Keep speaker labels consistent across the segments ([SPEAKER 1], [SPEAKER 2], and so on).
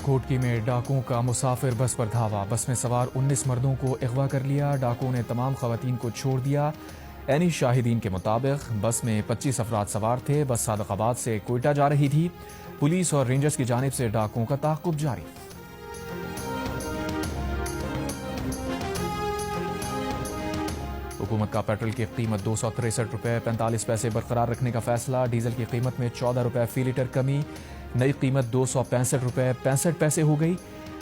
[SPEAKER 1] کوٹکی میں ڈاکوؤں کا مسافر بس پر دھاوا، بس میں سوار 19 مردوں کو اغوا کر لیا، ڈاکوؤں نے تمام خواتین کو چھوڑ دیا۔ عینی شاہدین کے مطابق بس میں 25 افراد سوار تھے، بس صادق آباد سے کوئٹہ جا رہی تھی۔ پولیس اور رینجرز کی جانب سے ڈاکوؤں کا تعاقب جاری۔ حکومت کا پیٹرول کی قیمت 263 روپے 45 پیسے برقرار رکھنے کا فیصلہ، ڈیزل کی قیمت میں 14 روپے فی لیٹر کمی، نئی قیمت 265 روپے 65 پیسے ہو گئی۔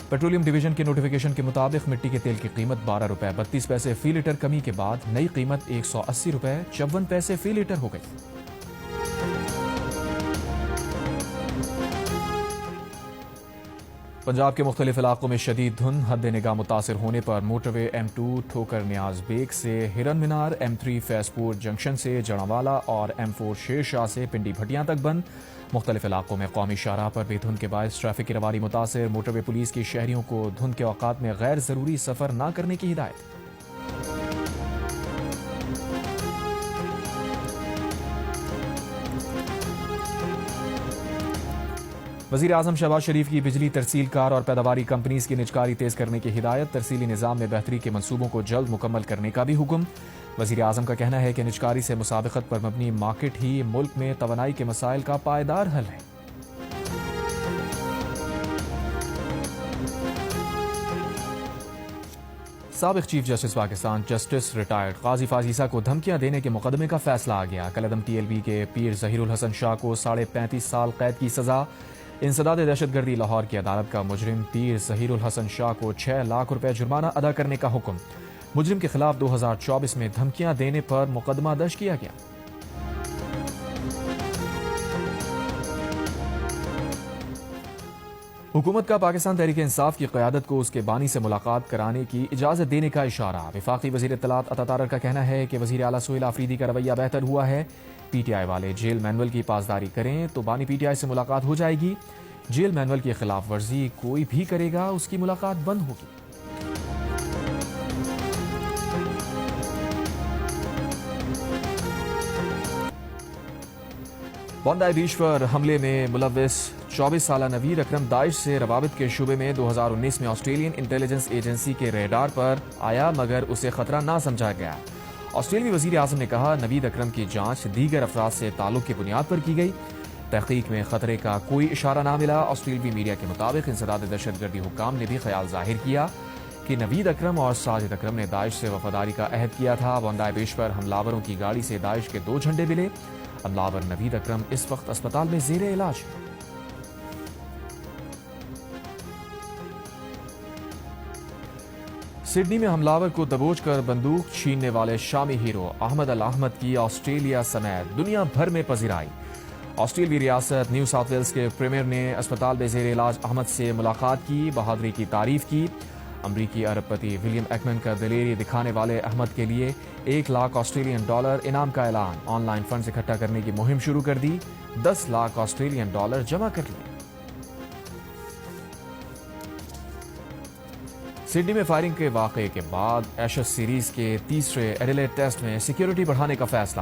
[SPEAKER 1] پیٹرولیم ڈویژن کے نوٹیفیکیشن کے مطابق مٹی کے تیل کی قیمت 12 روپے 32 پیسے فی لیٹر کمی کے بعد نئی قیمت 180 روپے 54 پیسے فی لیٹر ہو گئی۔ پنجاب کے مختلف علاقوں میں شدید دھند، حد نگاہ متاثر ہونے پر موٹر وے M2 ٹھوکر نیاز بیگ سے ہرن مینار، M3 فیض پور جنکشن سے جڑاوالا اور M4 شیر شاہ سے پنڈی بھٹیاں تک بند۔ مختلف علاقوں میں قومی شاہراہ پر بھی دھند کے باعث ٹریفک کی روانی متاثر، موٹر وے پولیس کی شہریوں کو دھند کے اوقات میں غیر ضروری سفر نہ کرنے کی ہدایت۔ وزیر اعظم شہباز شریف کی بجلی ترسیل کار اور پیداواری کمپنیز کی نجکاری تیز کرنے کی ہدایت، ترسیلی نظام میں بہتری کے منصوبوں کو جلد مکمل کرنے کا بھی حکم۔ وزیر اعظم کا کہنا ہے کہ نجکاری سے مسابقت پر مبنی مارکیٹ ہی ملک میں توانائی کے مسائل کا پائیدار حل ہے۔ سابق chief justice Pakistan justice retired قاضی فاضل عیسیٰ کو دھمکیاں دینے کے مقدمے کا فیصلہ آ گیا۔ کالعدم TLB کے پیر ظہیر الحسن شاہ کو 35.5 سال قید کی سزا۔ انسداد دہشت گردی لاہور کی عدالت کا مجرم پیر ظہیر الحسن شاہ کو 6 لاکھ روپے جرمانہ ادا کرنے کا حکم۔ مجرم کے خلاف 2024 میں دھمکیاں دینے پر مقدمہ درج کیا گیا۔ حکومت کا پاکستان تحریک انصاف کی قیادت کو اس کے بانی سے ملاقات کرانے کی اجازت دینے کا اشارہ۔ وفاقی وزیر اطلاعات عطا طارق کا کہنا ہے کہ وزیر اعلیٰ سہیل آفریدی کا رویہ بہتر ہوا ہے۔ PTI والے جیل مینول کی پاسداری کریں تو بانی PTI سے ملاقات ہو جائے گی۔ جیل مینول کی خلاف ورزی کوئی بھی کرے گا اس کی ملاقات بند ہوگی۔ بوندائی بیچ پر حملے میں ملوث 24 سالہ نوید اکرم داعش سے روابط کے شعبے میں 2019 میں آسٹریلین انٹیلیجنس ایجنسی کے ریڈار پر آیا مگر اسے خطرہ نہ سمجھا گیا۔ آسٹریلوی وزیر اعظم نے کہا نوید اکرم کی جانچ دیگر افراد سے تعلق کی بنیاد پر کی گئی، تحقیق میں خطرے کا کوئی اشارہ نہ ملا۔ آسٹریلوی میڈیا کے مطابق انسداد دہشت گردی حکام نے بھی خیال ظاہر کیا کہ نوید اکرم اور ساجد اکرم نے داعش سے وفاداری کا عہد کیا تھا۔ بوندائی بیچ پر حملاوروں کی گاڑی سے داعش کے 2 جھنڈے ملے۔ حملاور نوید اکرم اس وقت اسپتال میں زیر علاج ہے۔ سڈنی میں حملاور کو دبوچ کر بندوق چھیننے والے شامی ہیرو احمد الاحمد کی آسٹریلیا سمیت دنیا بھر میں پذیرائی۔ آسٹریلوی ریاست نیو ساؤتھ ویلز کے پریمیئر نے اسپتال میں زیر علاج احمد سے ملاقات کی، بہادری کی تعریف کی۔ امریکی ارب پتی ولیم ایکمن کا دلیری دکھانے والے احمد کے لیے 1 لاکھ آسٹریلین ڈالر انعام کا اعلان، آن لائن فنڈز اکٹھا کرنے کی مہم شروع کر دی، 10 لاکھ آسٹریلین ڈالر جمع کر لیے۔ سڈنی میں فائرنگ کے واقعے کے بعد ایشز سیریز کے تیسرے ایڈیلیڈ ٹیسٹ میں سیکیورٹی بڑھانے کا فیصلہ۔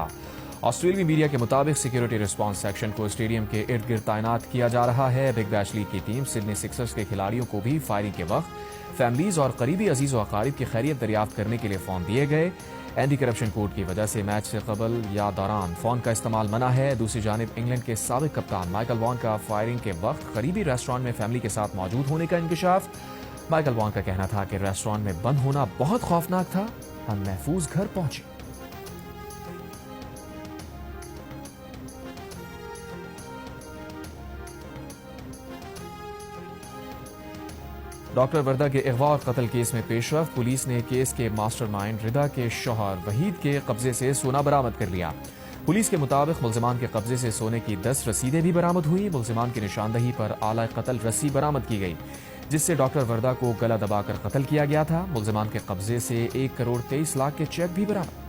[SPEAKER 1] آسٹریلوی میڈیا کے مطابق سیکیورٹی ریسپانس سیکشن کو اسٹیڈیم کے ارد گرد تعینات کیا جا رہا ہے۔ بگ بیش لیگ کی ٹیم سڈنی سکسرز کے کھلاڑیوں کو بھی فائرنگ کے وقت فیملیز اور قریبی عزیز و اقارب کی خیریت دریافت کرنے کے لیے فون دیے گئے۔ اینٹی کرپشن کوڈ کی وجہ سے میچ سے قبل یا دوران فون کا استعمال منع ہے۔ دوسری جانب انگلینڈ کے سابق کپتان مائیکل وان کا فائرنگ کے وقت قریبی ریسٹورانٹ میں فیملی کے ساتھ موجود ہونے کا انکشاف۔ مائیکل وان کا کہنا تھا کہ ریسٹورانٹ میں بند ہونا بہت خوفناک تھا، ہم محفوظ گھر پہنچے۔ ڈاکٹر وردہ کے اغوا اور قتل کیس میں پیش رفت، پولیس نے کیس کے ماسٹر مائنڈ رضا کے شوہر وحید کے قبضے سے سونا برآمد کر لیا۔ پولیس کے مطابق ملزمان کے قبضے سے سونے کی 10 رسیدیں بھی برآمد ہوئی۔ ملزمان کی نشاندہی پر اعلی قتل رسی برآمد کی گئی جس سے ڈاکٹر وردہ کو گلا دبا کر قتل کیا گیا تھا۔ ملزمان کے قبضے سے 1 کروڑ 23 لاکھ کے چیک بھی برآمد۔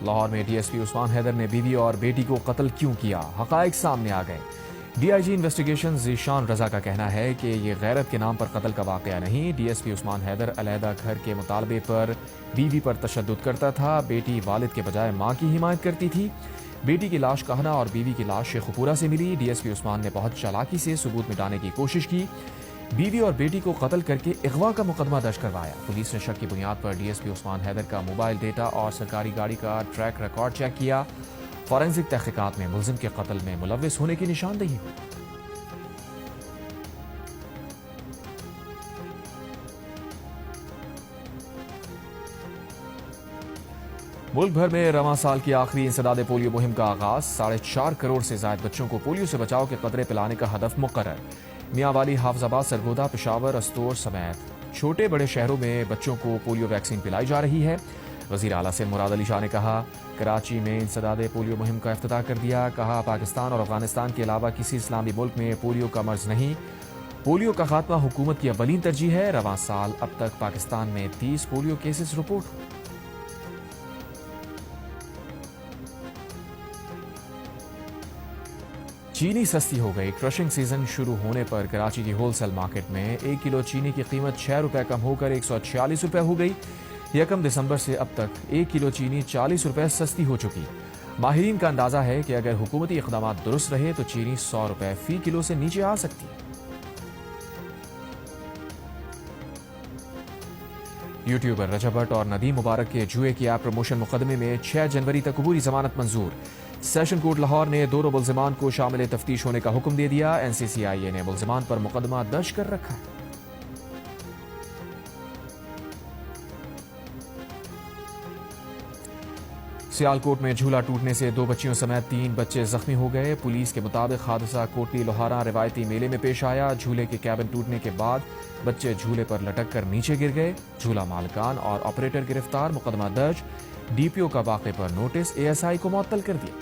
[SPEAKER 1] لاہور میں DSP عثمان حیدر نے بیوی اور بیٹی کو قتل کیوں کیا، حقائق سامنے آ گئے۔ DIG انویسٹیگیشن ذیشان رضا کا کہنا ہے کہ یہ غیرت کے نام پر قتل کا واقعہ نہیں. DSP عثمان حیدر علیحدہ گھر کے مطالبے پر بیوی پر تشدد کرتا تھا. بیٹی والد کے بجائے ماں کی حمایت کرتی تھی. بیٹی کی لاش کہنا اور بیوی کی لاش شیخ پورہ سے ملی. DSP عثمان نے بہت چالاکی سے ثبوت مٹانے کی کوشش کی. بیوی اور بیٹی کو قتل کر کے اغوا کا مقدمہ درج کروایا. پولیس نے شک کی بنیاد پر DSP عثمان حیدر کا موبائل ڈیٹا اور سرکاری گاڑی کا ٹریک ریکارڈ چیک کیا. فورینسک تحقیقات میں ملزم کے قتل میں ملوث ہونے کی نشاندہی ہوئی. ملک بھر میں رواں سال کی آخری انسداد پولیو مہم کا آغاز. 4.5 کروڑ سے زائد بچوں کو پولیو سے بچاؤ کے قطرے پلانے کا ہدف مقرر. میاں والی، حافظ آباد، سرگودا، پشاور، استور سمیت چھوٹے بڑے شہروں میں بچوں کو پولیو ویکسین پلائی جا رہی ہے. وزیر اعلیٰ سندھ مراد علی شاہ نے کہا کراچی میں انسداد پولیو مہم کا افتتاح کر دیا. کہا پاکستان اور افغانستان کے علاوہ کسی اسلامی ملک میں پولیو کا مرض نہیں. پولیو کا خاتمہ حکومت کی اولین ترجیح ہے. رواں سال اب تک پاکستان میں 30 پولیو کیسز رپورٹ ہوئے. چینی سستی ہو گئی. کرشنگ سیزن شروع ہونے پر کراچی کی ہول سیل مارکیٹ میں 1 کلو چینی کی قیمت 6 روپے کم ہو کر 146 روپے ہو گئی. 1 دسمبر سے اب تک 1 کلو چینی 40 روپے سستی ہو چکی. ماہرین کا اندازہ ہے کہ اگر حکومتی اقدامات درست رہے تو چینی 100 روپے فی کلو سے نیچے آ سکتی ہے. یوٹیوبر رجب بٹ اور ندیم مبارک کے جوئے کی ایپ پروموشن مقدمے میں 6 جنوری تک عبوری ضمانت منظور. سیشن کورٹ لاہور نے دونوں ملزمان کو شامل تفتیش ہونے کا حکم دے دیا. NCCIA نے ملزمان پر مقدمہ درج کر رکھا ہے. سیالکوٹ میں جھولا ٹوٹنے سے 2 بچیوں سمیت 3 بچے زخمی ہو گئے. پولیس کے مطابق حادثہ کوٹلی لوہارا روایتی میلے میں پیش آیا. جھولے کے کیبن ٹوٹنے کے بعد بچے جھولے پر لٹک کر نیچے گر گئے. جھولا مالکان اور آپریٹر گرفتار. مقدمہ درج. DPO کا واقعے پر نوٹس. ASI کو معطل کر دیا.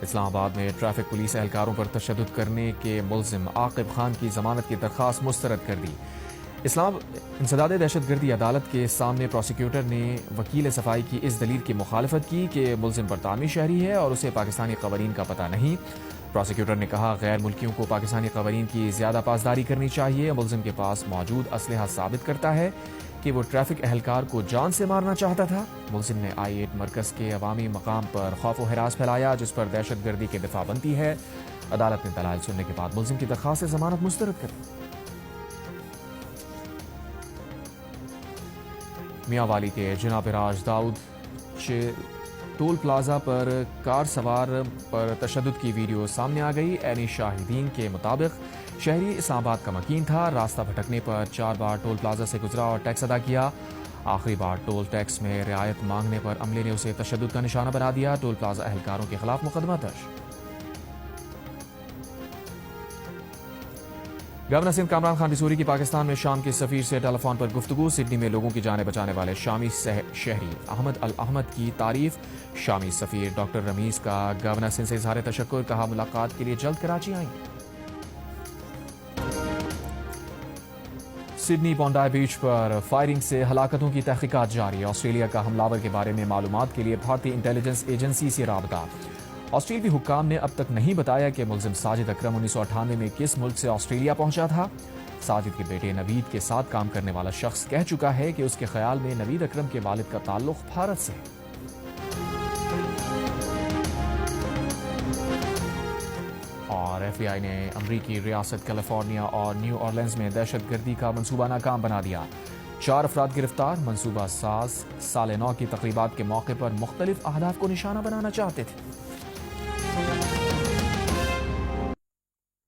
[SPEAKER 1] اسلام آباد میں ٹریفک پولیس اہلکاروں پر تشدد کرنے کے ملزم عاقب خان کی ضمانت کی درخواست مسترد کر دی. اسلام انسداد دہشت گردی عدالت کے سامنے پروسیکیوٹر نے وکیل صفائی کی اس دلیل کی مخالفت کی کہ ملزم برطانوی شہری ہے اور اسے پاکستانی قوانین کا پتہ نہیں. پروسیکیوٹر نے کہا غیر ملکیوں کو پاکستانی قوانین کی زیادہ پاسداری کرنی چاہیے. ملزم کے پاس موجود اسلحہ ثابت کرتا ہے کہ وہ ٹریفک اہلکار کو جان سے مارنا چاہتا تھا. ملزم نے I-8 مرکز کے عوامی مقام پر خوف و ہراس پھیلایا جس پر دہشت گردی کے دفاع بنتی ہے. عدالت نے دلائل سننے کے بعد ملزم کی درخواست سے ضمانت مسترد کر دی. میاں والی کے جناب راج داؤد ٹول پلازا پر کار سوار پر تشدد کی ویڈیو سامنے آ گئی. عینی شاہدین کے مطابق شہری اسلام آباد کا مکین تھا. راستہ بھٹکنے پر 4 بار ٹول پلازا سے گزرا اور ٹیکس ادا کیا. آخری بار ٹول ٹیکس میں رعایت مانگنے پر عملے نے اسے تشدد کا نشانہ بنا دیا. ٹول پلازا اہلکاروں کے خلاف مقدمہ درج. گورنر سندھ کامران خان ڈسوری کی پاکستان میں شام کے سفیر سے ٹیلی فون پر گفتگو. سڈنی میں لوگوں کی جانیں بچانے والے شامی شہری احمد الاحمد کی تعریف. شامی سفیر ڈاکٹر رمیز کا گورنر سندھ سے اظہار تشکر. کہا ملاقات کے لیے جلد کراچی آئیں. سڈنی بونڈائی بیچ پر فائرنگ سے ہلاکتوں کی تحقیقات جاری. آسٹریلیا کا حملہ آور کے بارے میں معلومات کے لیے بھارتی انٹیلیجنس ایجنسی سے رابطہ. آسٹریلوی حکام نے اب تک نہیں بتایا کہ ملزم ساجد اکرم 1998 میں کس ملک سے آسٹریلیا پہنچا تھا. ساجد کے بیٹے نوید کے ساتھ کام کرنے والا شخص کہہ چکا ہے کہ اس کے خیال میں نوید اکرم کے والد کا تعلق بھارت سے ہے. اور FBI نے امریکی ریاست کیلیفورنیا اور نیو اورلینز میں دہشت گردی کا منصوبہ ناکام بنا دیا. 4 افراد گرفتار. منصوبہ ساز سال نو کی تقریبات کے موقع پر مختلف اہداف کو نشانہ بنانا چاہتے تھے.